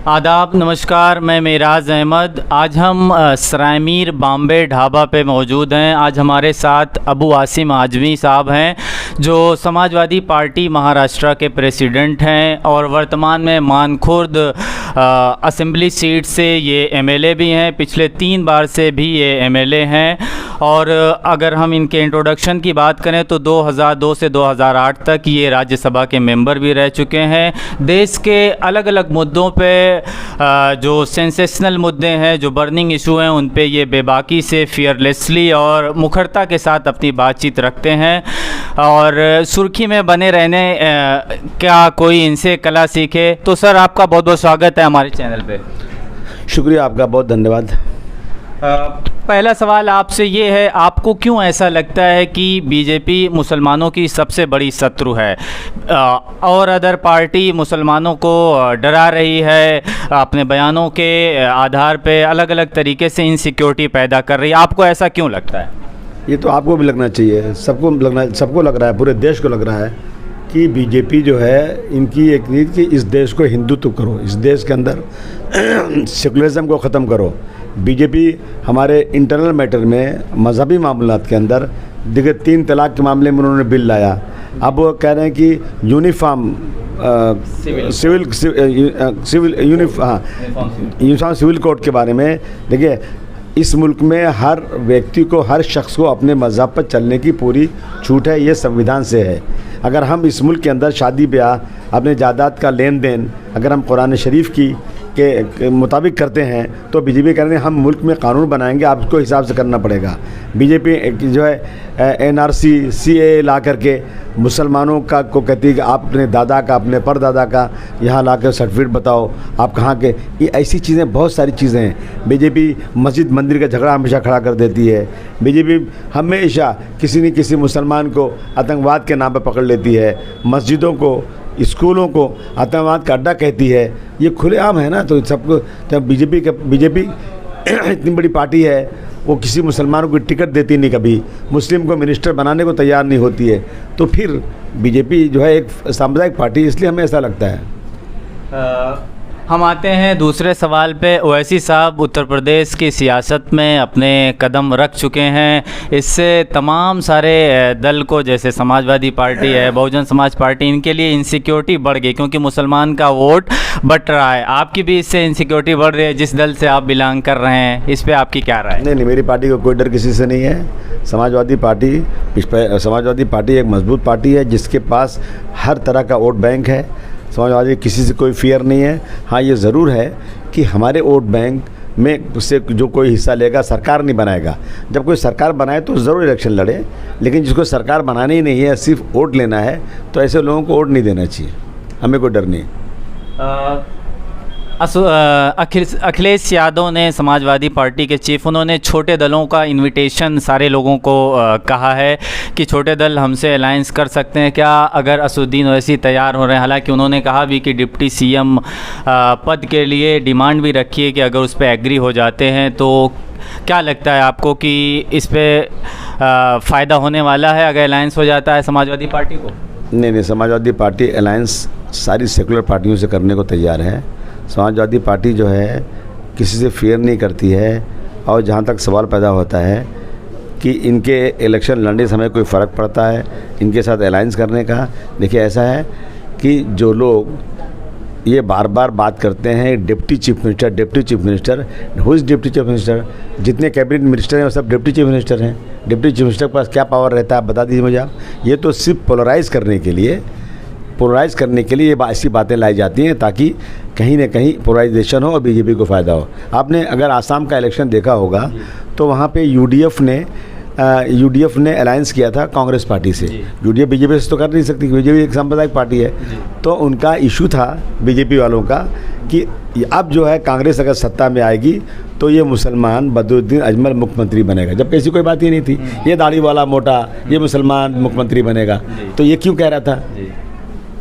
आदाब, नमस्कार। मैं मेराज अहमद। आज हम सरायमीर बॉम्बे ढाबा पे मौजूद हैं। आज हमारे साथ अबू आसिम आजमी साहब हैं, जो समाजवादी पार्टी महाराष्ट्र के प्रेसिडेंट हैं और वर्तमान में मानखुर्द असेंबली सीट से ये एमएलए भी हैं। पिछले 3 बार से भी ये एमएलए हैं। और अगर हम इनके इंट्रोडक्शन की बात करें तो 2002 से 2008 तक ये राज्यसभा के मेंबर भी रह चुके हैं। देश के अलग अलग मुद्दों पे जो सेंसेशनल मुद्दे हैं, जो बर्निंग इशू हैं, उन पे ये बेबाकी से फियरलेसली और मुखरता के साथ अपनी बातचीत रखते हैं और सुर्खी में बने रहने क्या कोई इनसे कला सीखे। तो सर, आपका बहुत बहुत स्वागत है हमारे चैनल पे। शुक्रिया, आपका बहुत धन्यवाद। पहला सवाल आपसे ये है, आपको क्यों ऐसा लगता है कि बीजेपी मुसलमानों की सबसे बड़ी शत्रु है और अदर पार्टी मुसलमानों को डरा रही है, अपने बयानों के आधार पे अलग अलग तरीके से इनसिक्योरिटी पैदा कर रही है? आपको ऐसा क्यों लगता है? ये तो आपको भी लगना चाहिए, सबको लग रहा है, पूरे देश को लग रहा है कि बीजेपी जो है, इनकी एक नीति कि इस देश को हिंदुत्व करो, इस देश के अंदर सेकुलरिज्म को ख़त्म करो। बीजेपी हमारे इंटरनल मैटर में मजहबी मामलात के अंदर देखिए 3 तलाक के मामले में उन्होंने बिल लाया। अब वो कह रहे हैं कि यूनिफॉर्म सिविल कोड के बारे में। देखिए, इस मुल्क में हर व्यक्ति को, हर शख्स को अपने मज़हब पर चलने की पूरी छूट है, ये संविधान से है। अगर हम इस मुल्क के अंदर शादी ब्याह, अपने जायदाद का लेन देन अगर हम कुरान शरीफ के मुताबिक करते हैं तो बीजेपी कह रहे हैं हम मुल्क में कानून बनाएंगे, आपको हिसाब से करना पड़ेगा। बीजेपी जो है एनआरसी सीए ला करके मुसलमानों का को कहती है कि आप अपने दादा का, अपने परदादा का यहाँ ला कर सर्टिफिकेट बताओ, आप कहाँ के। ये ऐसी चीज़ें, बहुत सारी चीज़ें हैं। बीजेपी मस्जिद मंदिर का झगड़ा हमेशा खड़ा कर देती है। बीजेपी हमेशा किसी न किसी मुसलमान को आतंकवाद के नाम पर पकड़ लेती है, मस्जिदों को, स्कूलों को आतंकवाद का अड्डा कहती है। ये खुलेआम है ना। तो सबको, जब बीजेपी इतनी बड़ी पार्टी है, वो किसी मुसलमानों को टिकट देती नहीं, कभी मुस्लिम को मिनिस्टर बनाने को तैयार नहीं होती है। तो फिर बीजेपी जो है एक सामुदायिक पार्टी, इसलिए हमें ऐसा लगता है। हम आते हैं दूसरे सवाल पे। ओवैसी साहब उत्तर प्रदेश की सियासत में अपने कदम रख चुके हैं। इससे तमाम सारे दल को, जैसे समाजवादी पार्टी है, बहुजन समाज पार्टी, इनके लिए इनसिक्योरिटी बढ़ गई क्योंकि मुसलमान का वोट बट रहा है। आपकी भी इससे इनसिक्योरिटी बढ़ रही है, जिस दल से आप बिलोंग कर रहे हैं। इस पर आपकी क्या राय है? नहीं, मेरी पार्टी को कोई डर किसी से नहीं है। समाजवादी पार्टी एक मजबूत पार्टी है जिसके पास हर तरह का वोट बैंक है। समाजवादी किसी से कोई फियर नहीं है। हाँ, ये ज़रूर है कि हमारे वोट बैंक में उससे जो कोई हिस्सा लेगा, सरकार नहीं बनाएगा। जब कोई सरकार बनाए तो ज़रूर इलेक्शन लड़े, लेकिन जिसको सरकार बनानी ही नहीं है, सिर्फ वोट लेना है, तो ऐसे लोगों को वोट नहीं देना चाहिए। हमें कोई डर नहीं। अखिलेश यादव ने, समाजवादी पार्टी के चीफ, उन्होंने छोटे दलों का इनविटेशन सारे लोगों को कहा है कि छोटे दल हमसे अलायंस कर सकते हैं क्या, अगर असदुद्दीन ओवैसी तैयार हो रहे हैं। हालांकि उन्होंने कहा भी कि डिप्टी सीएम पद के लिए डिमांड भी रखी है कि अगर उस पर एग्री हो जाते हैं तो क्या लगता है आपको कि इस पर फ़ायदा होने वाला है अगर अलायंस हो जाता है समाजवादी पार्टी को? नहीं, समाजवादी पार्टी अलायंस सारी सेकुलर पार्टियों से करने को तैयार है। समाजवादी पार्टी जो है किसी से फियर नहीं करती है। और जहाँ तक सवाल पैदा होता है कि इनके इलेक्शन लड़ने समय कोई फ़र्क पड़ता है इनके साथ अलायंस करने का, देखिए ऐसा है कि जो लोग ये बार बार बात करते हैं deputy chief minister, who is deputy chief minister? जितने कैबिनेट मिनिस्टर हैं वो सब डिप्टी चीफ मिनिस्टर हैं। डिप्टी चीफ मिनिस्टर के पास क्या पावर रहता है, बता दीजिए मुझे आप। ये तो सिर्फ पोलराइज़ करने के लिए ये ऐसी बातें लाई जाती हैं ताकि कहीं ना कहीं पोलराइजेशन हो और बीजेपी को फ़ायदा हो। आपने अगर आसाम का इलेक्शन देखा होगा तो वहाँ पे यूडीएफ ने अलायंस किया था कांग्रेस पार्टी से। यूडीएफ बीजेपी से तो कर नहीं सकती, बीजेपी एक सांप्रदायिक पार्टी है। तो उनका इशू था बीजेपी वालों का कि अब जो है कांग्रेस अगर सत्ता में आएगी तो ये मुसलमान बदरुद्दीन अजमल मुख्यमंत्री बनेगा, जबकि ऐसी कोई बात ही नहीं थी। ये दाढ़ी वाला मोटा, ये मुसलमान मुख्यमंत्री बनेगा। तो ये क्यों कह रहा था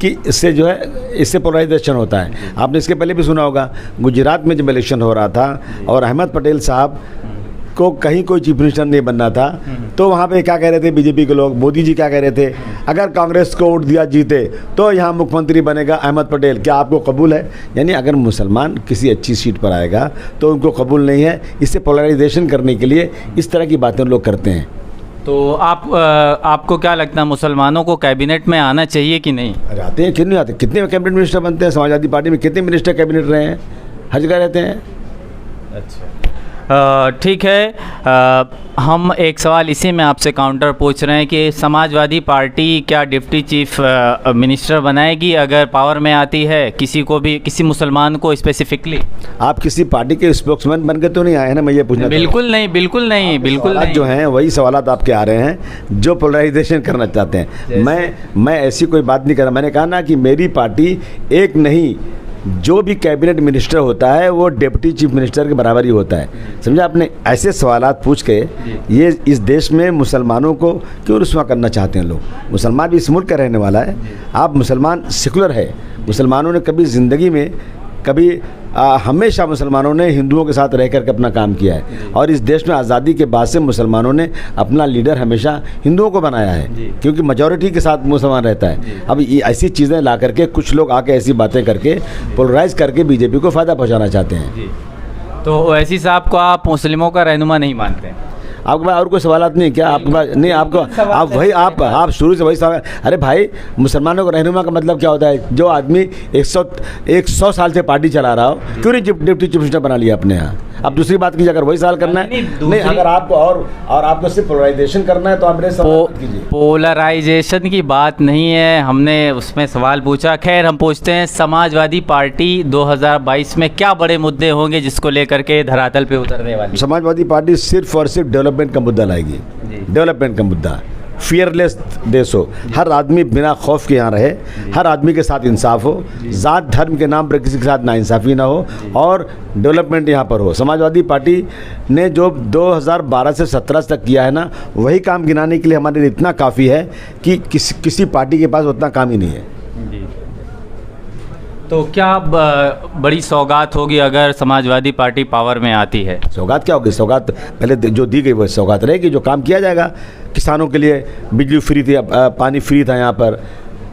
कि इससे पोलराइजेशन होता है। आपने इसके पहले भी सुना होगा, गुजरात में जब इलेक्शन हो रहा था और अहमद पटेल साहब को कहीं कोई चीफ मिनिस्टर नहीं बनना था, तो वहाँ पे क्या कह रहे थे बीजेपी के लोग, मोदी जी क्या कह रहे थे, अगर कांग्रेस को वोट दिया जीते तो यहाँ मुख्यमंत्री बनेगा अहमद पटेल। क्या आपको कबूल है? यानी अगर मुसलमान किसी अच्छी सीट पर आएगा तो उनको कबूल नहीं है। इससे पोलराइजेशन करने के लिए इस तरह की बातें लोग करते हैं। तो आपको क्या लगता है, मुसलमानों को कैबिनेट में आना चाहिए कि नहीं? अरे आते हैं, क्यों नहीं आते? कितने कैबिनेट मिनिस्टर बनते हैं समाजवादी पार्टी में, कितने मिनिस्टर कैबिनेट रहे हैं, हर जगह रहते हैं। अच्छा, ठीक है। हम एक सवाल इसी में आपसे काउंटर पूछ रहे हैं कि समाजवादी पार्टी क्या डिप्टी चीफ मिनिस्टर बनाएगी अगर पावर में आती है, किसी को भी, किसी मुसलमान को स्पेसिफिकली? आप किसी पार्टी के स्पोक्समैन बन के तो नहीं आए हैं ना, मैं ये पूछना बिल्कुल नहीं, बिल्कुल नहीं, बिल्कुल नहीं। जो हैं वही सवालात आपके आ रहे हैं जो पोलराइजेशन करना चाहते हैं। मैं ऐसी कोई बात नहीं कर रहा। मैंने कहा ना कि मेरी पार्टी एक नहीं, जो भी कैबिनेट मिनिस्टर होता है वो डिप्टी चीफ मिनिस्टर के बराबर ही होता है। समझा आपने? ऐसे सवालात पूछ के ये इस देश में मुसलमानों को क्यों रुस्वा करना चाहते हैं लोग? मुसलमान भी इस मुल्क का रहने वाला है। आप मुसलमान सेकुलर है। मुसलमानों ने कभी ज़िंदगी में हमेशा मुसलमानों ने हिंदुओं के साथ रह करके अपना काम किया है, और इस देश में आज़ादी के बाद से मुसलमानों ने अपना लीडर हमेशा हिंदुओं को बनाया है, क्योंकि मेजॉरिटी के साथ मुसलमान रहता है। अब ये ऐसी चीज़ें ला करके कुछ लोग आके ऐसी बातें करके पोलराइज करके बीजेपी को फ़ायदा पहुंचाना चाहते हैं। तो ओवैसी साहब को आप मुस्लिमों का रहनुमा नहीं मानते हैं? आपके पास और कोई सवालात नहीं क्या? आपके पास नहीं? आपको आप वही आप शुरू से वही सवाल। अरे भाई, मुसलमानों को रहनुमा का मतलब क्या होता है? जो आदमी 100 साल से पार्टी चला रहा हो, क्यों नहीं डिप्टी चीफ मिनिस्टर बना लिया अपने यहाँ? अब दूसरी बात कीजिए, अगर वही सवाल करना है नहीं, अगर आपको और आपको सिर्फ पोलराइजेशन करना है तो आप मेरे सवाल कीजिए। पोलराइजेशन की बात नहीं है, हमने उसमें सवाल पूछा। खैर, हम पूछते हैं समाजवादी पार्टी 2022 में क्या बड़े मुद्दे होंगे जिसको लेकर के धरातल पे उतरने वाली? समाजवादी पार्टी सिर्फ और सिर्फ डेवलपमेंट का मुद्दा लाएगी। डेवलपमेंट का मुद्दा, फियरलेस देश हो, हर आदमी बिना खौफ के यहाँ रहे, हर आदमी के साथ इंसाफ हो, ज़ात धर्म के नाम पर किसी के साथ नाइंसाफ़ी ना हो, और डेवलपमेंट यहाँ पर हो। समाजवादी पार्टी ने जो 2012 से 17 तक किया है ना, वही काम गिनाने के लिए हमारे लिए इतना काफ़ी है कि किसी पार्टी के पास उतना काम ही नहीं है। तो क्या बड़ी सौगात होगी अगर समाजवादी पार्टी पावर में आती है? सौगात क्या होगी? सौगात पहले जो दी गई वो सौगात रहेगी, जो काम किया जाएगा। किसानों के लिए बिजली फ्री थी, पानी फ्री था यहाँ पर,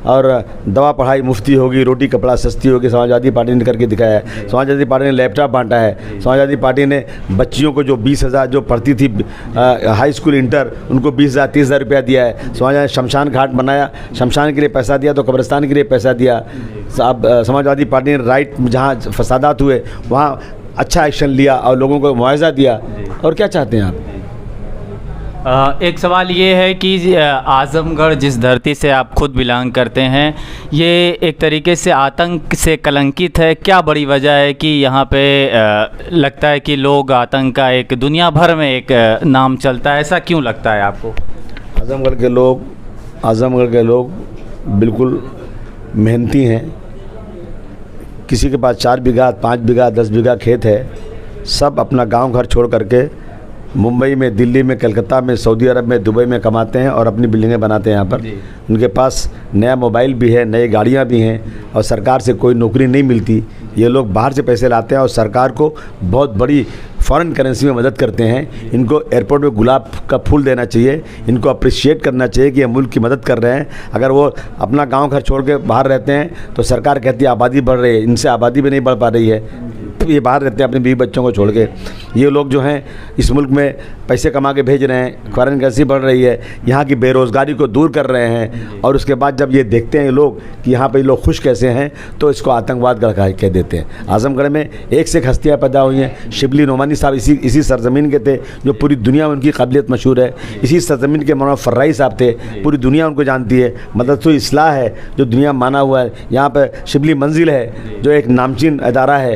और दवा पढ़ाई मुफ्ती होगी, रोटी कपड़ा सस्ती होगी। समाजवादी पार्टी ने करके दिखाया है। समाजवादी पार्टी ने लैपटॉप बांटा है। समाजवादी पार्टी ने बच्चियों को जो 20,000 जो पढ़ती थी हाई स्कूल इंटर, उनको 20,000 30,000 रुपया दिया है। समाजवादी शमशान घाट बनाया, शमशान के लिए पैसा दिया तो कब्रिस्तान के लिए पैसा दिया। समाजवादी पार्टी ने राइट जहाँ फसादात हुए वहाँ अच्छा एक्शन लिया और लोगों को मुआवजा दिया। और क्या चाहते हैं आप? एक सवाल ये है कि आज़मगढ़ जिस धरती से आप खुद बिलोंग करते हैं, ये एक तरीके से आतंक से कलंकित है। क्या बड़ी वजह है कि यहाँ पे लगता है कि लोग आतंक का एक दुनिया भर में एक नाम चलता है? ऐसा क्यों लगता है आपको? आज़मगढ़ के लोग बिल्कुल मेहनती हैं। किसी के पास 4 बीघा 5 बीघा 10 बीघा खेत है, सब अपना गांव घर छोड़ करके मुंबई में, दिल्ली में, कलकत्ता में, सऊदी अरब में, दुबई में कमाते हैं और अपनी बिल्डिंगें बनाते हैं यहाँ पर। उनके पास नया मोबाइल भी है, नई गाड़ियाँ भी हैं, और सरकार से कोई नौकरी नहीं मिलती। ये लोग बाहर से पैसे लाते हैं और सरकार को बहुत बड़ी फॉरेन करेंसी में मदद करते हैं। इनको एयरपोर्ट में गुलाब का फूल देना चाहिए, इनको अप्रिशिएट करना चाहिए कि ये मुल्क की मदद कर रहे हैं। अगर वो अपना गाँव घर छोड़ के बाहर रहते हैं तो सरकार कहती है आबादी बढ़ रही है, इनसे आबादी भी नहीं बढ़ पा रही है। ये बाहर रहते हैं अपने बीवी बच्चों को छोड़ के। ये लोग जो हैं इस मुल्क में पैसे कमा के भेज रहे हैं, फॉरेन करेंसी बढ़ रही है, यहाँ की बेरोज़गारी को दूर कर रहे हैं। और उसके बाद जब ये देखते हैं ये लोग कि यहाँ पे लोग खुश कैसे हैं, तो इसको आतंकवाद कह देते हैं। आज़मगढ़ में एक से एक हस्तियाँ पैदा हुई हैं। शिबली नोमानी साहब इसी सरजमीन के थे, जो पूरी दुनिया में उनकी काबिलियत मशहूर है। इसी सरजमीन के मौलाना फर्राई साहब थे, पूरी दुनिया उनको जानती है। मदरसा इस्लाह है जो दुनिया माना हुआ है। यहाँ पर शिबली मंजिल है जो एक नामचीन अदारा है।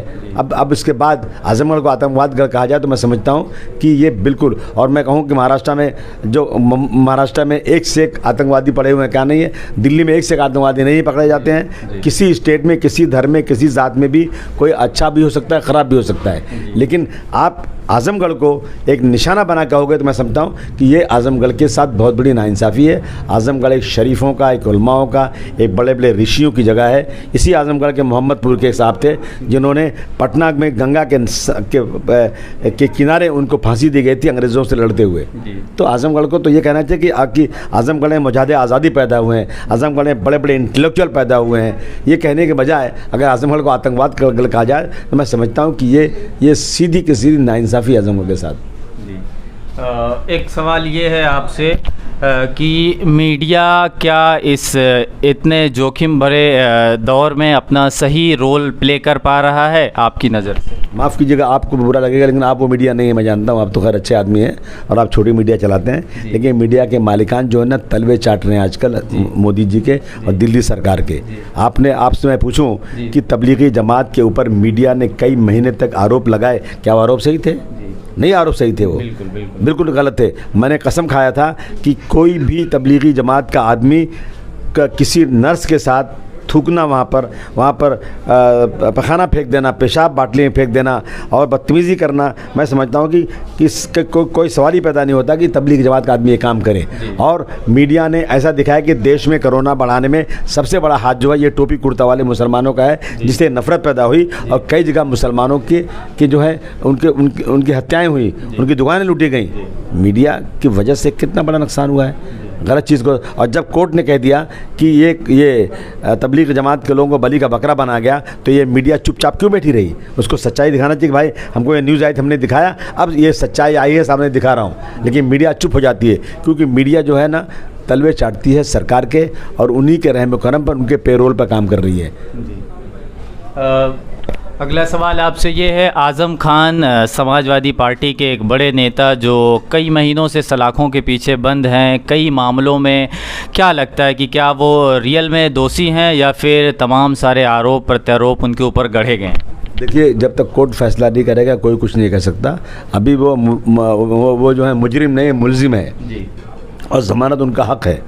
अब इसके बाद आज़मगढ़ को आतंकवाद कहा जाए तो मैं समझता हूँ कि ये बिल्कुल, और मैं कहूँ कि महाराष्ट्र में एक से एक आतंकवादी पड़े हुए हैं, क्या नहीं है? दिल्ली में एक से एक आतंकवादी नहीं पकड़े जाते हैं। किसी स्टेट में, किसी धर्म में, किसी ज़ात में भी कोई अच्छा भी हो सकता है, ख़राब भी हो सकता है। लेकिन आजमगढ़ को एक निशाना बना कहोगे तो मैं समझता हूँ कि ये आजमगढ़ के साथ बहुत बड़ी नाइंसाफ़ी है। आजमगढ़ एक शरीफों का, एक उलमाओं का, एक बड़े बड़े ऋषियों की जगह है। इसी आजमगढ़ के मोहम्मदपुर के साहब थे जिन्होंने पटना में गंगा के किनारे उनको फांसी दी गई थी अंग्रेज़ों से लड़ते हुए। तो आजमगढ़ को तो ये कहना चाहिए कि आजमगढ़ में मुजाहिदे आज़ादी पैदा हुए हैं, आजमगढ़ में बड़े बड़े इंटेलेक्चुअल पैदा हुए हैं। ये कहने के बजाय अगर आजमगढ़ को आतंकवाद कहा जाए तो मैं समझता हूँ कि ये सीधी की सीधी नाइंसाफ़ी आजमगढ़ के साथ। एक सवाल ये है आपसे कि मीडिया क्या इस इतने जोखिम भरे दौर में अपना सही रोल प्ले कर पा रहा है आपकी नज़र से? माफ़ कीजिएगा, आपको बुरा लगेगा लेकिन आप वो मीडिया नहीं है, मैं जानता हूँ। आप तो खैर अच्छे आदमी हैं और आप छोटी मीडिया चलाते हैं, लेकिन मीडिया के मालिकान जो है ना तलवे चाट रहे हैं आजकल मोदी जी के और दिल्ली सरकार के। आपसे मैं पूछूं कि तबलीगी जमात के ऊपर मीडिया ने कई महीने तक आरोप लगाए, क्या वो आरोप सही थे? नहीं, आरोप सही थे, वो बिल्कुल गलत थे। मैंने कसम खाया था कि कोई भी तबलीगी जमात का आदमी का किसी नर्स के साथ थूकना, वहाँ पर पखाना फेंक देना, पेशाब बाटली में फेंक देना और बदतमीज़ी करना, मैं समझता हूँ कि कोई सवाल ही पैदा नहीं होता कि तबलीगी जमात का आदमी ये काम करे। और मीडिया ने ऐसा दिखाया कि देश में कोरोना बढ़ाने में सबसे बड़ा हाथ जो है ये टोपी कुर्ता वाले मुसलमानों का है, जिससे नफरत पैदा हुई और कई जगह मुसलमानों की जो है उनकी हत्याएँ हुई, उनकी दुकानें लूटी गई। मीडिया की वजह से कितना बड़ा नुकसान हुआ है गलत चीज़ को। और जब कोर्ट ने कह दिया कि ये तबलीग जमात के लोगों को बलि का बकरा बना गया, तो ये मीडिया चुपचाप क्यों बैठी रही? उसको सच्चाई दिखाना चाहिए कि भाई हमको ये न्यूज़ आई थी, हमने दिखाया, अब ये सच्चाई आई है सामने दिखा रहा हूँ। लेकिन मीडिया चुप हो जाती है क्योंकि मीडिया जो है ना तलवे चाटती है सरकार के और उन्हीं के रहम करम पर, उनके पेरोल पर काम कर रही है। अगला सवाल आपसे ये है, आज़म खान समाजवादी पार्टी के एक बड़े नेता जो कई महीनों से सलाखों के पीछे बंद हैं कई मामलों में, क्या लगता है कि क्या वो रियल में दोषी हैं या फिर तमाम सारे आरोप प्रत्यारोप उनके ऊपर गढ़े गए? देखिए, जब तक कोर्ट फैसला नहीं करेगा कोई कुछ नहीं कह सकता। अभी वो जो है मुजरिम नहीं, मुलजिम है जी। और ज़मानत उनका हक है।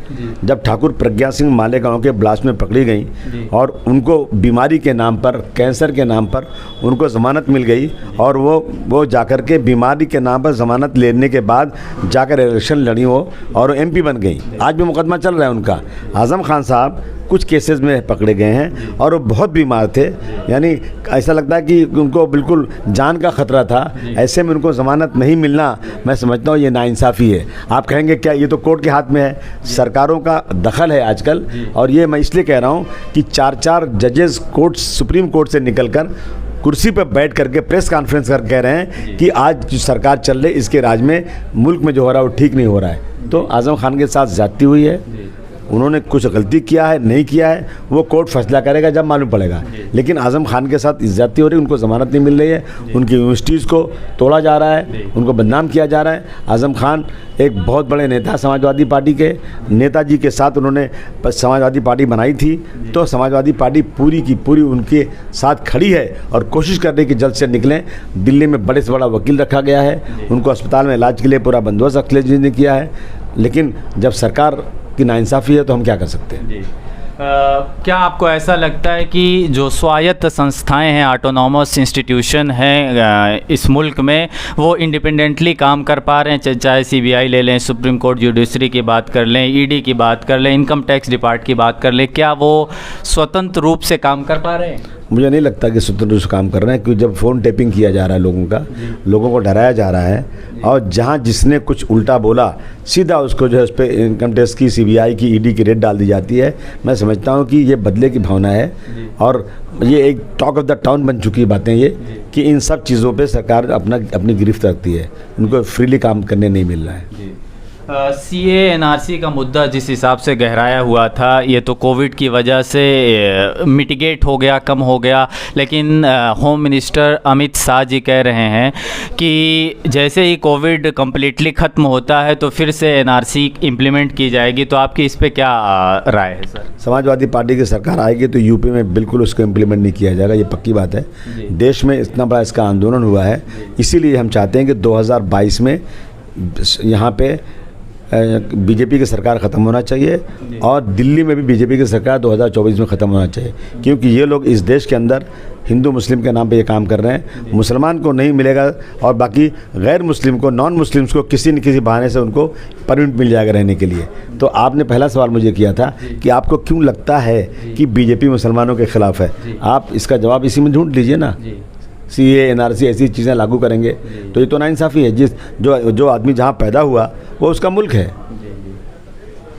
जब ठाकुर प्रज्ञा सिंह मालेगांव के ब्लास्ट में पकड़ी गई और उनको बीमारी के नाम पर, कैंसर के नाम पर उनको ज़मानत मिल गई और वो जाकर के बीमारी के नाम पर ज़मानत लेने के बाद जाकर इलेक्शन लड़ी वो और MP बन गई। आज भी मुकदमा चल रहा है उनका। आज़म खान साहब कुछ केसेस में पकड़े गए हैं और वो बहुत बीमार थे, यानी ऐसा लगता है कि उनको बिल्कुल जान का ख़तरा था। ऐसे में उनको ज़मानत नहीं मिलना, मैं समझता हूँ ये नाइंसाफ़ी है। आप कहेंगे क्या ये तो कोर्ट के हाथ में है? सरकारों का दखल है आजकल। और ये मैं इसलिए कह रहा हूँ कि 4 जजेस कोर्ट, सुप्रीम कोर्ट से निकलकर कुर्सी पर बैठ करके प्रेस कॉन्फ्रेंस कर कह रहे हैं कि आज जो सरकार चल रही इसके राज में, मुल्क में जो हो रहा है वो ठीक नहीं हो रहा है। तो आज़म खान के साथ ज़्यादती हुई है, उन्होंने कुछ गलती किया है नहीं किया है वो कोर्ट फैसला करेगा जब मालूम पड़ेगा। लेकिन आज़म खान के साथ ज्यादती हो रही, उनको ज़मानत नहीं मिल रही है, उनकी यूनिवर्सिटीज़ को तोड़ा जा रहा है, उनको बदनाम किया जा रहा है। आज़म खान एक बहुत बड़े नेता, समाजवादी पार्टी के नेताजी के साथ उन्होंने समाजवादी पार्टी बनाई थी, तो समाजवादी पार्टी पूरी की पूरी उनके साथ खड़ी है और कोशिश कर रही कि जल्द से निकलें। दिल्ली में बड़े से बड़ा वकील रखा गया है, उनको अस्पताल में इलाज के लिए पूरा बंदोबस्त अखिलेश जी ने किया है। लेकिन जब सरकार की नाइंसाफ़ी है तो हम क्या कर सकते हैं? क्या आपको ऐसा लगता है कि जो स्वायत्त संस्थाएं हैं, ऑटोनॉमस इंस्टीट्यूशन हैं इस मुल्क में, वो इंडिपेंडेंटली काम कर पा रहे हैं? चाहे CBI ले लें, सुप्रीम कोर्ट जुडिशरी की बात कर लें, ED की बात कर लें, इनकम टैक्स डिपार्ट की बात कर लें, क्या वो स्वतंत्र रूप से काम कर पा रहे हैं? मुझे नहीं लगता कि स्वतंत्र रूप से काम कर रहे हैं, क्योंकि जब फ़ोन टेपिंग किया जा रहा है लोगों का, लोगों को डराया जा रहा है और जहां जिसने कुछ उल्टा बोला सीधा उसको जो है उस पर इनकम टैक्स की, CBI की, ED की रेड डाल दी जाती है। मैं समझता हूं कि ये बदले की भावना है और ये एक टॉक ऑफ द टाउन बन चुकी बातें ये कि इन सब चीज़ों पे सरकार अपनी गिरफ्त रखती है, उनको फ्रीली काम करने नहीं मिल रहा है। CA NRC का मुद्दा जिस हिसाब से गहराया हुआ था, ये तो कोविड की वजह से मिटिगेट हो गया, कम हो गया, लेकिन होम मिनिस्टर अमित शाह जी कह रहे हैं कि जैसे ही कोविड कम्प्लीटली ख़त्म होता है तो फिर से NRC इम्प्लीमेंट की जाएगी। तो आपकी इस पे क्या राय है सर? समाजवादी पार्टी की सरकार आएगी तो यूपी में बिल्कुल उसको इम्प्लीमेंट नहीं किया जाएगा, ये पक्की बात है। देश में इतना बड़ा इसका आंदोलन हुआ है, इसीलिए हम चाहते हैं कि 2022 में यहाँ पे बीजेपी की सरकार ख़त्म होना चाहिए और दिल्ली में भी बीजेपी की सरकार 2024 में ख़त्म होना चाहिए, क्योंकि ये लोग इस देश के अंदर हिंदू मुस्लिम के नाम पे ये काम कर रहे हैं। मुसलमान को नहीं मिलेगा और बाकी गैर मुस्लिम को, नॉन मुस्लिम्स को किसी न किसी बहाने से उनको परमिट मिल जाएगा रहने के लिए। तो आपने पहला सवाल मुझे किया था कि आपको क्यों लगता है कि बीजेपी मुसलमानों के ख़िलाफ़ है। आप इसका जवाब इसी में ढूंढ लीजिए ना। CAA, NRC ऐसी चीज़ें लागू करेंगे तो ये तो नाइंसाफ़ी है। जो आदमी जहाँ पैदा हुआ वो उसका मुल्क है।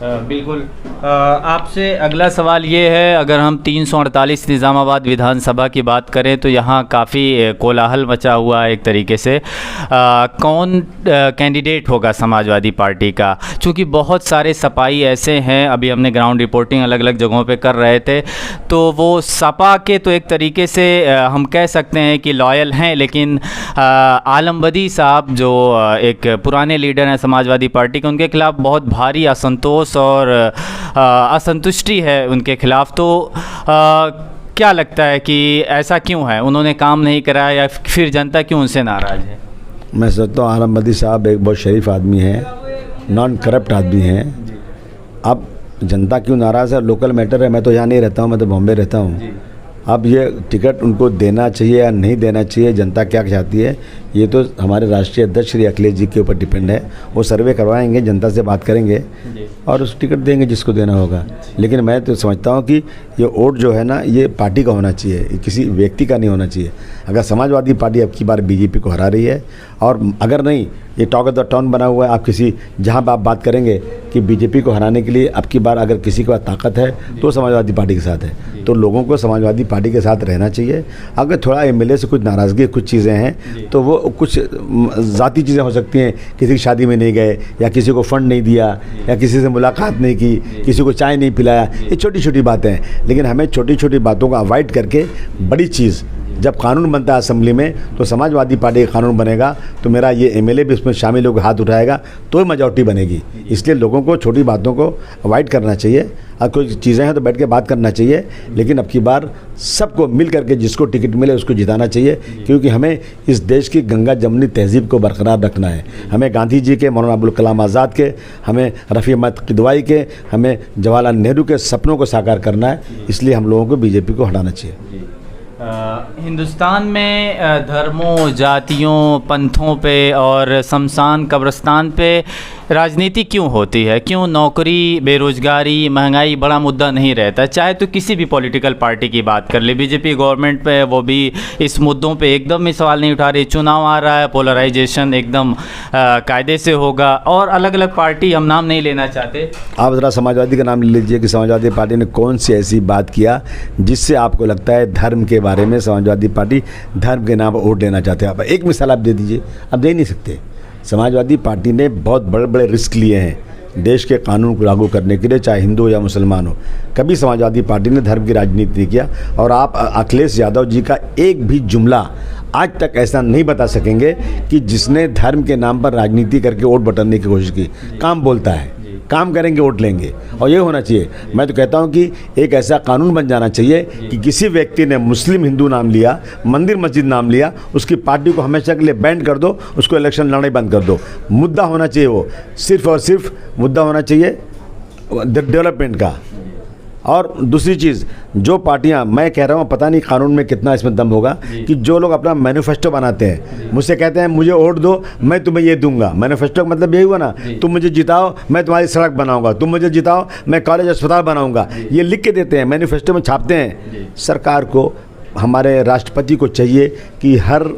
बिल्कुल। आपसे अगला सवाल ये है, अगर हम 348 निज़ामाबाद विधानसभा की बात करें तो यहाँ काफ़ी कोलाहल मचा हुआ है एक तरीके से। कौन कैंडिडेट होगा समाजवादी पार्टी का? चूँकि बहुत सारे सपाई ऐसे हैं, अभी हमने ग्राउंड रिपोर्टिंग अलग अलग जगहों पे कर रहे थे, तो वो सपा के तो एक तरीके से हम कह सकते हैं कि लॉयल हैं, लेकिन आलम बदी साहब जो एक पुराने लीडर हैं समाजवादी पार्टी के, उनके खिलाफ़ बहुत भारी असंतोष और असंतुष्टि है उनके खिलाफ़। तो क्या लगता है कि ऐसा क्यों है? उन्होंने काम नहीं कराया या फिर जनता क्यों उनसे नाराज़ है? मैं सोचता हूँ आलम बदी साहब एक बहुत शरीफ आदमी हैं, नॉन करप्ट आदमी हैं। अब जनता क्यों नाराज़ है, लोकल मैटर है। मैं तो यहाँ नहीं रहता हूँ, मैं तो बॉम्बे रहता हूँ। अब ये टिकट उनको देना चाहिए या नहीं देना चाहिए, जनता क्या चाहती है, ये तो हमारे राष्ट्रीय अध्यक्ष श्री अखिलेश जी के ऊपर डिपेंड है। वो सर्वे करवाएंगे, जनता से बात करेंगे और उस टिकट देंगे जिसको देना होगा। लेकिन मैं तो समझता हूँ कि ये वोट जो है ना, ये पार्टी का होना चाहिए, ये किसी व्यक्ति का नहीं होना चाहिए। अगर समाजवादी पार्टी अब की बार बीजेपी को हरा रही है, और अगर नहीं, ये टॉक ऑफ द टाउन बना हुआ है। आप किसी जहाँ आप बात करेंगे कि बीजेपी को हराने के लिए अब की बार अगर किसी के पास ताकत है तो समाजवादी पार्टी के साथ है। तो लोगों को समाजवादी पार्टी के साथ रहना चाहिए। अगर थोड़ा एमएलए से कुछ नाराज़गी, कुछ चीज़ें हैं तो वो कुछ ज़ाती चीज़ें हो सकती हैं, किसी की शादी में नहीं गए या किसी को फंड नहीं दिया या किसी से मुलाकात नहीं की, किसी को चाय नहीं पिलाया, ये छोटी छोटी बातें हैं। लेकिन हमें छोटी छोटी बातों को अवॉइड करके बड़ी चीज़, जब कानून बनता है असेंबली में तो समाजवादी पार्टी का कानून बनेगा तो मेरा ये एमएलए भी उसमें शामिल होकर हाथ उठाएगा तो ही मेजॉरिटी बनेगी। इसलिए लोगों को छोटी बातों को अवॉइड करना चाहिए। और कोई चीज़ें हैं तो बैठ के बात करना चाहिए, लेकिन अब की बार सबको मिल करके जिसको टिकट मिले उसको जिताना चाहिए, क्योंकि हमें इस देश की गंगा जमनी तहजीब को बरकरार रखना है। हमें गांधी जी के, मौलाना अबुल कलाम आज़ाद के, हमें रफ़ी अहमद किदवाई के, हमें जवाहरलाल नेहरू के सपनों को साकार करना है। इसलिए हम लोगों को बीजेपी को हटाना चाहिए। हिंदुस्तान में धर्मों, जातियों, पंथों पे और शमशान कब्रिस्तान पे राजनीति क्यों होती है? क्यों नौकरी, बेरोजगारी, महंगाई बड़ा मुद्दा नहीं रहता? चाहे तो किसी भी पॉलिटिकल पार्टी की बात कर ले, बीजेपी गवर्नमेंट पे, वो भी इस मुद्दों पे एकदम ही सवाल नहीं उठा रही। चुनाव आ रहा है, पोलराइजेशन एकदम कायदे से होगा, और अलग अलग पार्टी, हम नाम नहीं लेना चाहते। आप ज़रा समाजवादी का नाम ले लीजिए कि समाजवादी पार्टी ने कौन सी ऐसी बात किया जिससे आपको लगता है धर्म के बारे में समाजवादी पार्टी धर्म के नाम पर वोट लेना चाहते हैं? आप एक मिसाल आप दे दीजिए। आप दे नहीं सकते। समाजवादी पार्टी ने बहुत बड़े बड़े रिस्क लिए हैं देश के कानून को लागू करने के लिए, चाहे हिंदू या मुसलमान हो। कभी समाजवादी पार्टी ने धर्म की राजनीति नहीं किया। और आप अखिलेश यादव जी का एक भी जुमला आज तक ऐसा नहीं बता सकेंगे कि जिसने धर्म के नाम पर राजनीति करके वोट बटोरने की कोशिश की। काम बोलता है, काम करेंगे वोट लेंगे, और ये होना चाहिए। मैं तो कहता हूँ कि एक ऐसा कानून बन जाना चाहिए कि किसी व्यक्ति ने मुस्लिम हिंदू नाम लिया, मंदिर मस्जिद नाम लिया, उसकी पार्टी को हमेशा के लिए बैन कर दो, उसको इलेक्शन लड़ाई बंद कर दो। मुद्दा होना चाहिए, वो सिर्फ और सिर्फ मुद्दा होना चाहिए डेवलपमेंट का। और दूसरी चीज़, जो पार्टियां, मैं कह रहा हूं, पता नहीं कानून में कितना इसमें दम होगा कि जो लोग अपना मैनिफेस्टो बनाते हैं, मुझसे कहते हैं मुझे वोट दो, मैं तुम्हें ये दूंगा। मैनिफेस्टो का मतलब यही हुआ ना, तुम मुझे जिताओ मैं तुम्हारी सड़क बनाऊंगा, तुम मुझे जिताओ मैं कॉलेज अस्पताल बनाऊंगा। ये लिख के देते हैं, मैनिफेस्टो में छापते हैं। सरकार को, हमारे राष्ट्रपति को चाहिए कि हर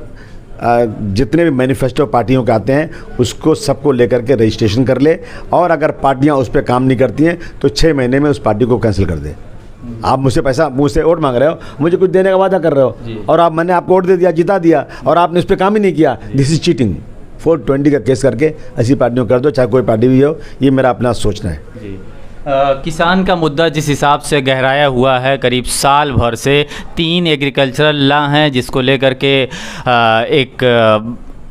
जितने भी मैनिफेस्टो पार्टियों के आते हैं उसको सबको लेकर के रजिस्ट्रेशन कर ले, और अगर पार्टियां उस पर काम नहीं करती हैं तो 6 महीने में उस पार्टी को कैंसिल कर दे। आप मुझसे वोट मांग रहे हो, मुझे कुछ देने का वादा कर रहे हो, और आप, मैंने आपको वोट दे दिया, जिता दिया, और आपने उस पर काम ही नहीं किया। This is cheating. 420 का केस करके ऐसी पार्टियों कर दो, चाहे कोई पार्टी भी हो। ये मेरा अपना सोचना है। किसान का मुद्दा जिस हिसाब से गहराया हुआ है, करीब साल भर से 3 एग्रीकल्चरल लॉ हैं जिसको लेकर के एक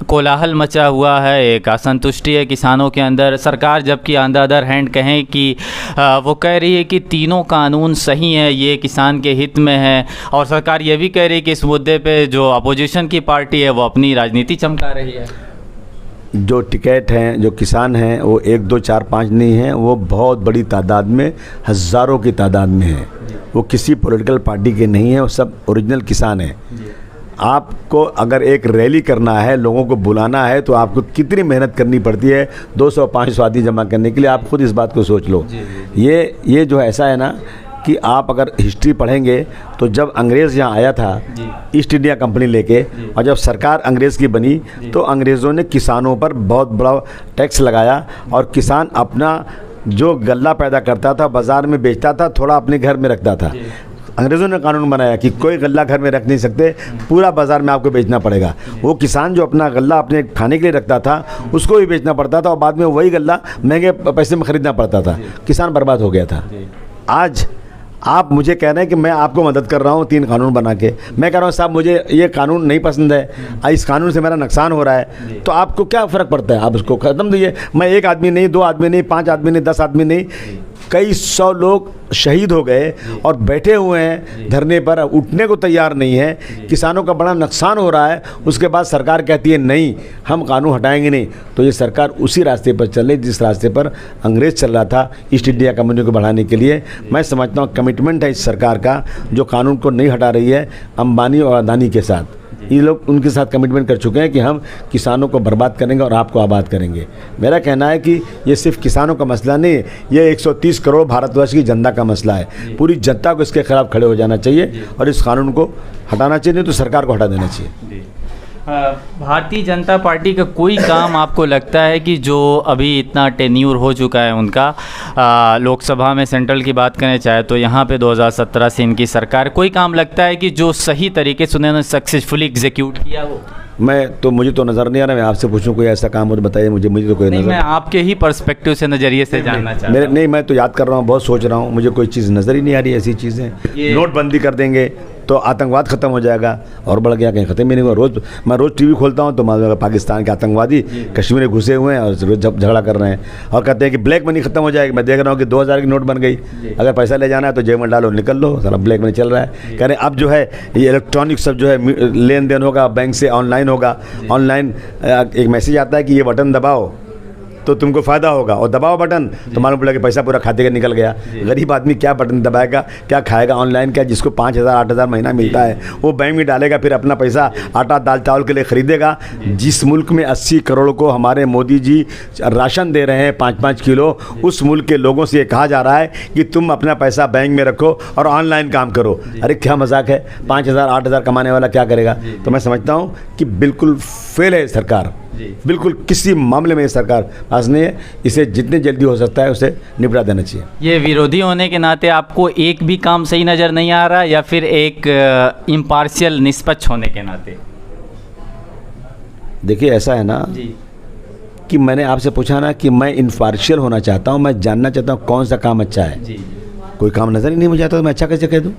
कोलाहल मचा हुआ है, एक असंतुष्टि है किसानों के अंदर। सरकार जबकि ऑन द अदर हैंड कहें कि वो कह रही है कि तीनों कानून सही हैं, ये किसान के हित में है, और सरकार ये भी कह रही है कि इस मुद्दे पे जो अपोजिशन की पार्टी है वो अपनी राजनीति चमका रही है। जो टिकट हैं, जो किसान हैं, वो 1 2 4 5 नहीं हैं, वो बहुत बड़ी तादाद में, हज़ारों की तादाद में हैं। वो किसी पॉलिटिकल पार्टी के नहीं हैं, वो सब ओरिजिनल किसान हैं। आपको अगर एक रैली करना है, लोगों को बुलाना है, तो आपको कितनी मेहनत करनी पड़ती है 200-500 आदमी जमा करने के लिए। आप खुद इस बात को सोच लो। ये जो ऐसा है ना कि आप अगर हिस्ट्री पढ़ेंगे तो जब अंग्रेज़ यहाँ आया था ईस्ट इंडिया कंपनी लेके, और जब सरकार अंग्रेज़ की बनी तो अंग्रेज़ों ने किसानों पर बहुत बड़ा टैक्स लगाया, और किसान अपना जो गल्ला पैदा करता था बाज़ार में बेचता था, थोड़ा अपने घर में रखता था। अंग्रेज़ों ने कानून बनाया कि कोई गल्ला घर में रख नहीं सकते, पूरा बाज़ार में आपको बेचना पड़ेगा। वो किसान जो अपना गल्ला अपने खाने के लिए रखता था, उसको भी बेचना पड़ता था, और बाद में वही गल्ला महंगे पैसे में ख़रीदना पड़ता था। किसान बर्बाद हो गया था। आज आप मुझे कह रहे हैं कि मैं आपको मदद कर रहा हूँ 3 कानून बना के। मैं कह रहा हूँ साहब मुझे ये कानून नहीं पसंद है, इस कानून से मेरा नुकसान हो रहा है, तो आपको क्या फ़र्क पड़ता है? आप उसको ख़त्म दीजिए। मैं 1 आदमी नहीं, 2 आदमी नहीं, 5 आदमी नहीं, 10 आदमी नहीं, कई 100 लोग शहीद हो गए और बैठे हुए हैं धरने पर, उठने को तैयार नहीं है। किसानों का बड़ा नुकसान हो रहा है, उसके बाद सरकार कहती है नहीं हम कानून हटाएंगे नहीं। तो ये सरकार उसी रास्ते पर चल रही जिस रास्ते पर अंग्रेज़ चल रहा था ईस्ट इंडिया कंपनी को बढ़ाने के लिए। मैं समझता हूँ कमिटमेंट है इस सरकार का, जो कानून को नहीं हटा रही है अंबानी और अदानी के साथ। ये लोग उनके साथ कमिटमेंट कर चुके हैं कि हम किसानों को बर्बाद करेंगे और आपको आबाद करेंगे। मेरा कहना है कि ये सिर्फ किसानों का मसला नहीं है, ये 130 करोड़ भारतवर्ष की जनता का मसला है। पूरी जनता को इसके खिलाफ खड़े हो जाना चाहिए और इस कानून को हटाना चाहिए, नहीं तो सरकार को हटा देना चाहिए। भारतीय जनता पार्टी का कोई काम आपको लगता है कि जो अभी इतना टेन्यूर हो चुका है उनका, लोकसभा में सेंट्रल की बात करें चाहे तो यहाँ पे 2017 से इनकी सरकार, कोई काम लगता है कि जो सही तरीके से उन्होंने सक्सेसफुली एग्जीक्यूट किया हो? मुझे तो नज़र नहीं आ रहा। मैं आपसे पूछूं कोई ऐसा काम हो तो बताइए मुझे तो कोई नज़र। मैं आपके ही पर्सपेक्टिव से, नज़रिए से जानना चाहता हूं। नहीं, मैं तो याद कर रहा हूँ, बहुत सोच रहा हूँ, मुझे कोई चीज़ नज़र ही नहीं आ रही। ऐसी चीज़ें नोटबंदी कर देंगे तो आतंकवाद ख़त्म हो जाएगा, और बढ़ गया, कहीं ख़त्म ही नहीं हुआ। मैं रोज़ टीवी खोलता हूँ तो मालूम पाकिस्तान के आतंकवादी कश्मीर में घुसे हुए हैं और झगड़ा कर रहे हैं, और कहते हैं कि ब्लैक मनी ख़त्म हो जाएगी। मैं देख रहा हूँ कि 2000 की नोट बन गई, अगर पैसा ले जाना है तो जेब में डालो, निकल लो, सारा ब्लैक मनी चल रहा है। कह रहे हैं अब जो है ये इलेक्ट्रॉनिक सब जो है लेन देन होगा, बैंक से ऑनलाइन होगा। ऑनलाइन एक मैसेज आता है कि ये बटन दबाओ तो तुमको फ़ायदा होगा, और दबाओ बटन तो मालूम पड़ा कि पैसा पूरा खाते का निकल गया। गरीब आदमी क्या बटन दबाएगा, क्या खाएगा ऑनलाइन? क्या जिसको 5000 8000 महीना मिलता है वो बैंक में डालेगा, फिर अपना पैसा आटा दाल चावल के लिए ख़रीदेगा। जिस मुल्क में 80 करोड़ को हमारे मोदी जी राशन दे रहे हैं 5-5 किलो, उस मुल्क के लोगों से ये कहा जा रहा है कि तुम अपना पैसा बैंक में रखो और ऑनलाइन काम करो। अरे क्या मजाक है? 5000 8000 कमाने वाला क्या करेगा? तो मैं समझता हूँ कि बिल्कुल फेल है सरकार, बिल्कुल किसी मामले में ये सरकार पास नहीं है। इसे जितने जल्दी हो सकता है उसे निपटा देना चाहिए। ये विरोधी होने के नाते आपको एक भी काम सही नज़र नहीं आ रहा, या फिर एक इम्पार्शियल निष्पक्ष होने के नाते? देखिए ऐसा है ना कि मैंने आपसे पूछा ना कि मैं इम्पार्शियल होना चाहता हूँ, मैं जानना चाहता हूँ कौन सा काम अच्छा है। कोई काम नज़र ही नहीं मुझे आता तो मैं अच्छा कैसे कह दूँ?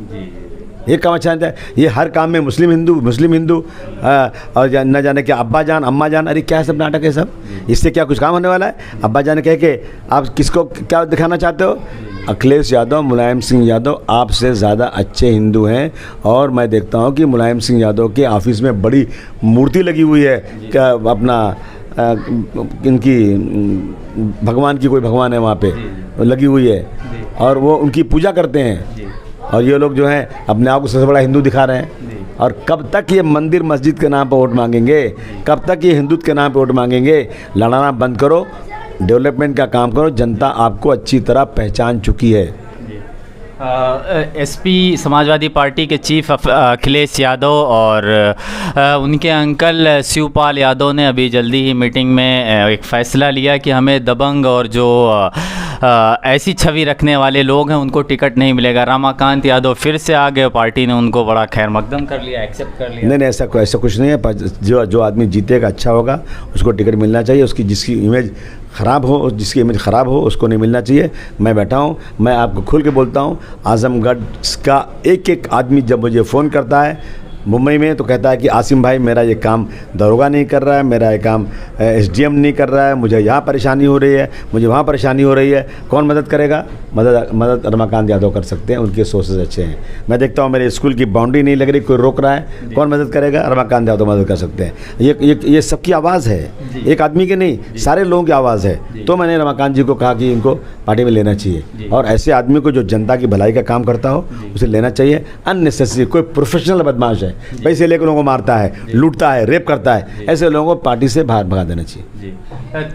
एक काम अच्छा है, ये हर काम में मुस्लिम हिंदू और न जाने क्या अब्बा जान अम्मा जान। अरे क्या सब नाटक है सब? इससे क्या कुछ काम होने वाला है? अब्बा जान कह के आप किसको क्या दिखाना चाहते हो? अखिलेश यादव, मुलायम सिंह यादव आपसे ज़्यादा अच्छे हिंदू हैं, और मैं देखता हूँ कि मुलायम सिंह यादव के ऑफिस में बड़ी मूर्ति लगी हुई है, क्या अपना इनकी भगवान की, कोई भगवान है वहाँ पे लगी हुई है, और वो उनकी पूजा करते हैं। और ये लोग जो हैं अपने आप को सबसे बड़ा हिंदू दिखा रहे हैं। और कब तक ये मंदिर मस्जिद के नाम पर वोट मांगेंगे? कब तक ये हिंदुत्व के नाम पर वोट मांगेंगे? लड़ाना बंद करो, डेवलपमेंट का काम करो। जनता आपको अच्छी तरह पहचान चुकी है। एसपी समाजवादी पार्टी के चीफ अखिलेश यादव और उनके अंकल शिवपाल यादव ने अभी जल्दी ही मीटिंग में एक फ़ैसला लिया कि हमें दबंग और जो ऐसी छवि रखने वाले लोग हैं उनको टिकट नहीं मिलेगा। रमाकांत यादव फिर से आ गए, पार्टी ने उनको बड़ा खैर मकदम कर लिया, एक्सेप्ट कर लिया। नहीं, ऐसा कुछ नहीं है। जो आदमी जीतेगा अच्छा होगा, उसको टिकट मिलना चाहिए। उसकी जिसकी इमेज ख़राब हो, जिसकी इमेज ख़राब हो, उसको नहीं मिलना चाहिए। मैं बैठा हूँ, मैं आपको खुल के बोलता हूँ, आज़मगढ़ का एक आदमी जब मुझे फ़ोन करता है मुंबई में तो कहता है कि आसिम भाई मेरा ये काम दरोगा नहीं कर रहा है, मेरा ये काम एसडीएम नहीं कर रहा है, मुझे यहाँ परेशानी हो रही है, मुझे वहाँ परेशानी हो रही है। कौन मदद करेगा? मदद रमाकांत यादव कर सकते हैं, उनके सोर्सेज अच्छे हैं। मैं देखता हूँ मेरे स्कूल की बाउंड्री नहीं लग रही, कोई रोक रहा है, कौन मदद करेगा? रमाकांत यादव मदद कर सकते हैं। ये सबकी आवाज़ है, एक आदमी की नहीं, सारे लोगों की आवाज़ है। तो मैंने रमाकांत जी को कहा कि इनको पार्टी में लेना चाहिए, और ऐसे आदमी को जो जनता की भलाई का काम करता हो उसे लेना चाहिए। अननेसेसरी कोई प्रोफेशनल बदमाश है, पैसे लेकर लोगों को मारता है, लूटता है, रेप करता है, ऐसे लोगों को पार्टी से बाहर भगा देना चाहिए।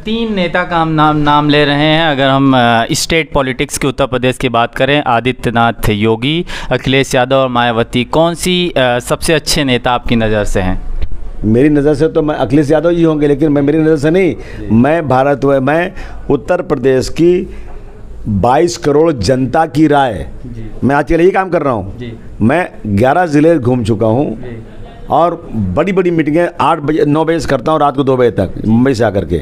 3 नेता का हम नाम ले रहे हैं। अगर हम स्टेट पॉलिटिक्स के उत्तर प्रदेश की बात करें, आदित्यनाथ योगी, अखिलेश यादव और मायावती, कौन सी सबसे अच्छे नेता आपकी नज़र से हैं? मेरी नज़र से तो मैं अखिलेश यादव जी होंगे, लेकिन मेरी नज़र से नहीं, मैं उत्तर प्रदेश की 22 करोड़ जनता की राय, मैं आज के लिए यही काम कर रहा हूँ। मैं 11 ज़िले घूम चुका हूँ और बड़ी बड़ी मीटिंगें 8 बजे 9 बजे से करता हूँ, रात को 2 बजे तक मुंबई से आकर के।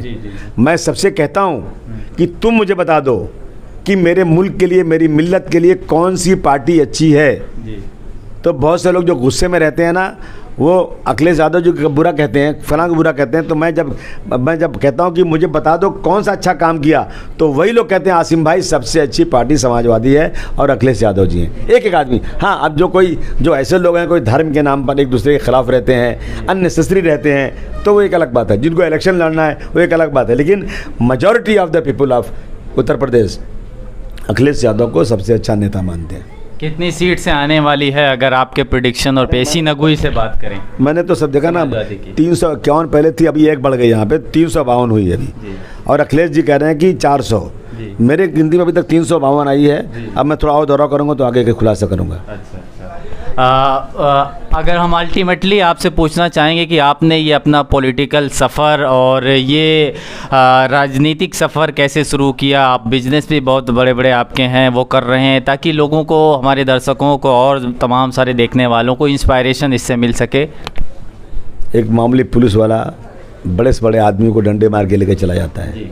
मैं सबसे कहता हूँ कि तुम मुझे बता दो कि मेरे मुल्क के लिए, मेरी मिल्लत के लिए कौन सी पार्टी अच्छी है। तो बहुत से लोग जो गुस्से में रहते हैं ना, वो अखिलेश यादव जी को बुरा कहते हैं, फलां को बुरा कहते हैं। तो मैं जब कहता हूं कि मुझे बता दो कौन सा अच्छा काम किया, तो वही लोग कहते हैं आसिम भाई सबसे अच्छी पार्टी समाजवादी है और अखिलेश यादव जी हैं। एक आदमी। हाँ, अब जो ऐसे लोग हैं, कोई धर्म के नाम पर एक दूसरे के खिलाफ रहते हैं, अननेसेसरी रहते हैं, तो वो एक अलग बात है। जिनको इलेक्शन लड़ना है वो एक अलग बात है, लेकिन majority of the people of Uttar Pradesh Akhilesh Yadav को सबसे अच्छा नेता मानते हैं। कितनी सीट से आने वाली है अगर आपके प्रेडिक्शन और पेशी नगुई से बात करें? मैंने तो सब देखा ना, 351 पहले थी, अभी एक बढ़ गई, यहाँ पे 352 हुई है अभी, और अखिलेश जी कह रहे हैं कि 400। मेरे गिनती में अभी तक 352 आई है। अब मैं थोड़ा और दौरा करूँगा तो आगे के खुलासा करूँगा। अगर हम अल्टीमेटली आपसे पूछना चाहेंगे कि आपने ये अपना पॉलिटिकल सफ़र और ये राजनीतिक सफ़र कैसे शुरू किया? आप बिजनेस भी बहुत बड़े बड़े आपके हैं, वो कर रहे हैं, ताकि लोगों को, हमारे दर्शकों को और तमाम सारे देखने वालों को इंस्पायरेशन इससे मिल सके। एक मामूली पुलिस वाला बड़े से बड़े आदमी को डंडे मार के लेकर चला जाता है।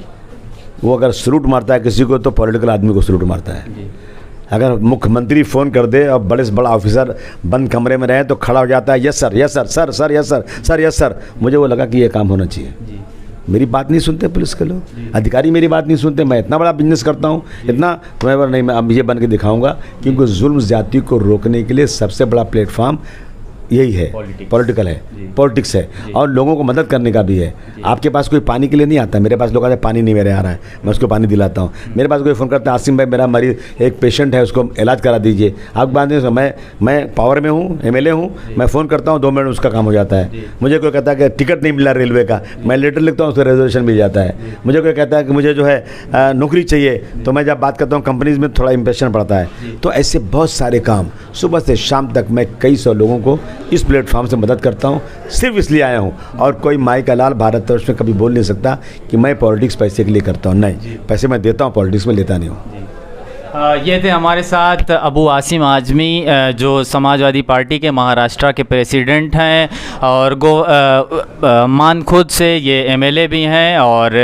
वो अगर सलूट मारता है किसी को, तो पॉलिटिकल आदमी को सलूट मारता है। अगर मुख्यमंत्री फ़ोन कर दे और बड़े से बड़ा ऑफिसर बंद कमरे में रहे तो खड़ा हो जाता है, yes sir, yes sir, sir sir, yes sir, sir yes sir. मुझे वो लगा कि ये काम होना चाहिए। मेरी बात नहीं सुनते पुलिस के लोग, अधिकारी मेरी बात नहीं सुनते। मैं इतना बड़ा बिजनेस करता हूँ, इतना नहीं, मैं अब ये बन के दिखाऊंगा, क्योंकि जुल्म ज़्यादती को रोकने के लिए सबसे बड़ा प्लेटफॉर्म यही है, पॉलिटिकल है, पॉलिटिक्स है, और लोगों को मदद करने का भी है। आपके पास कोई पानी के लिए नहीं आता, मेरे पास लोग आते हैं पानी नहीं मेरे आ रहा है, मैं उसको पानी दिलाता हूँ। मेरे पास कोई फ़ोन करता है, आसिम भाई मेरा मरीज, एक पेशेंट है, उसको इलाज करा दीजिए। आप बात नहीं, मैं पावर में हूँ, MLA हूँ, मैं फ़ोन करता हूँ, 2 मिनट उसका काम हो जाता है। मुझे कोई कहता है कि टिकट नहीं मिला रेलवे का, मैं लेटर लिखता हूँ, उसका रिजर्वेशन मिल जाता है। मुझे कोई कहता है कि मुझे जो है नौकरी चाहिए, तो मैं जब बात करता हूँ कंपनीज़ में थोड़ा इंप्रेशन पड़ता है। तो ऐसे बहुत सारे काम, सुबह से शाम तक मैं कई सौ लोगों को इस प्लेटफॉर्म से मदद करता हूँ। सिर्फ इसलिए आया हूँ, और कोई माई का लाल भारत वर्ष में कभी बोल नहीं सकता कि मैं पॉलिटिक्स पैसे के लिए करता हूँ। नहीं, पैसे मैं देता हूँ, पॉलिटिक्स में लेता नहीं हूँ। ये थे हमारे साथ अबू आसिम आजमी, जो समाजवादी पार्टी के महाराष्ट्र के प्रेसिडेंट हैं, और मान खुद से ये MLA भी हैं, और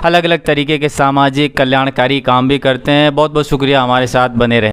अलग अलग तरीके के सामाजिक कल्याणकारी काम भी करते हैं। बहुत बहुत शुक्रिया हमारे साथ बने रहे।